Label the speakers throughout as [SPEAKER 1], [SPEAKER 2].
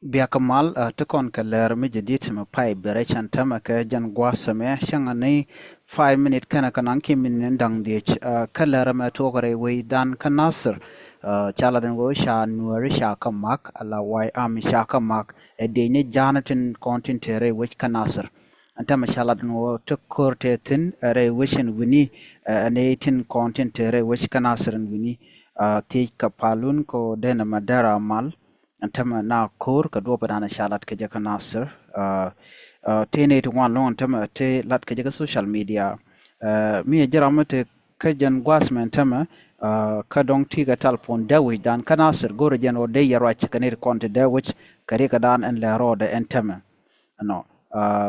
[SPEAKER 1] Biakamal tukon ka ler mi jadit ma pai bere chan tama ka jan gwasame shanga nei 5 minute kana kanan ki min dang dich ka ler ma togare we dan ka nasir chala den go sha nuer sha ka mak ala wai am sha ka mak e de ne janatin content tere which ka nasir antama shala den go to korte tin re wishin wini ne tin content tere which ka nasir wini ti ka palun ko den madara mal antama na kor ka do padana shalat ke jaka nasir tene to wan long antama te lat ke jaka social media mi jarama te ka jan gwasmen tama ka dong ti ka talpon dawi dan ka nasir goro jan o de yarwa chikane konte dawich kare ka dan en la roda entama no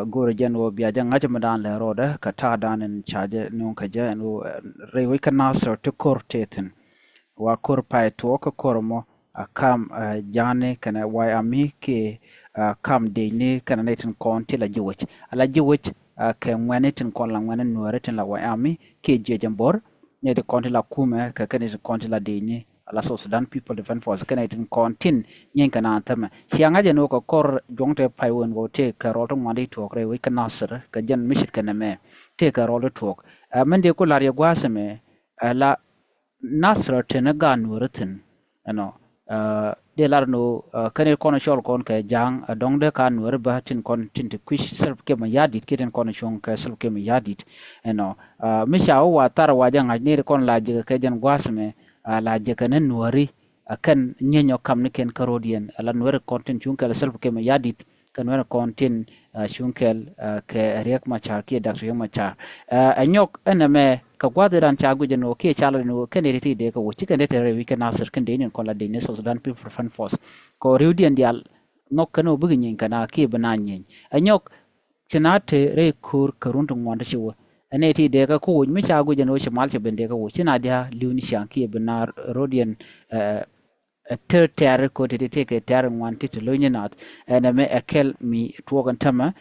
[SPEAKER 1] goro jan o biya jan ngajama dan la roda ka ta dan en chaje non ka ja no rewi ka nasir to kor teten wa kor pai to ka kormo kam jane kana wai ami ke kam de ne kana netin konti la jiwich ala jiwich ke ngwanetin kon la ngwanen nuaretin la wai ami ke jejambor ne de konti la kume ka kana konti la de ne ala so Sudan people defense force kana netin kontin nyen kana antama sianga je no ko kor jongte pai won go te ka roto ngwandi to kre wi kana sir ka jan mishit kana me te ka roto to men de ko la ya gwaseme la nasra tena ga nuaretin ano de lar no kane kono shol kon ka jang dong de kan wer ba tin kon tin te kwish self ke ma yadit kiten kono shon ka self ke ma yadit eno misha wa tar wa jang ne kon la je ka jan gwasme la je kan nuari kan nyenyo kam ne ken karodien ala nuer content chun ka self ke ma yadit kan wer content shunkel ke riek ma char ki dak riek ma char anyok ename ka gwadiran chagu jeno ke chala no kene ti de ko wuci kene tere wi kana sir kan de ne kon la de ne so Sudan people fan force ko riudian dial nok kano bugi nyin kana ke bana nyin anyok chinate re kur karuntu ngwanda shiwa ane ti de ka ko mi chagu jeno shimal che bende ka wuci na dia liuni shanki bana rodian ter ko te ke ter ngwanti to lonyenat ene me ekel mi tuogan tama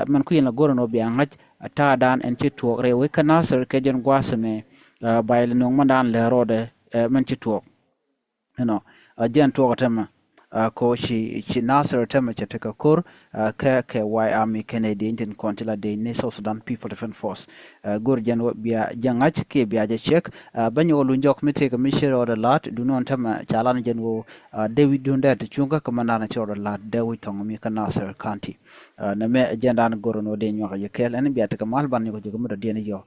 [SPEAKER 1] man ku yin la goro no bi angaj ta dan en ci tuok re we kana sir ke jen gwasame bayil no mandan le rode man ci tuok jen tuok tama ko shi nasir tama ce ta kur ke wai army canadian tin kontila de ne so Sudan people defense force gor jen biya jangach ke biya je check banyo lu njok mite ka mishiro or lat du non tama chalan jen wo David dunda te chunga kamanda na choro lat David tong mi kana sir county na me agenda na goro no de nyoka je kel en biya te kamal ban ko je ko mo de ne yo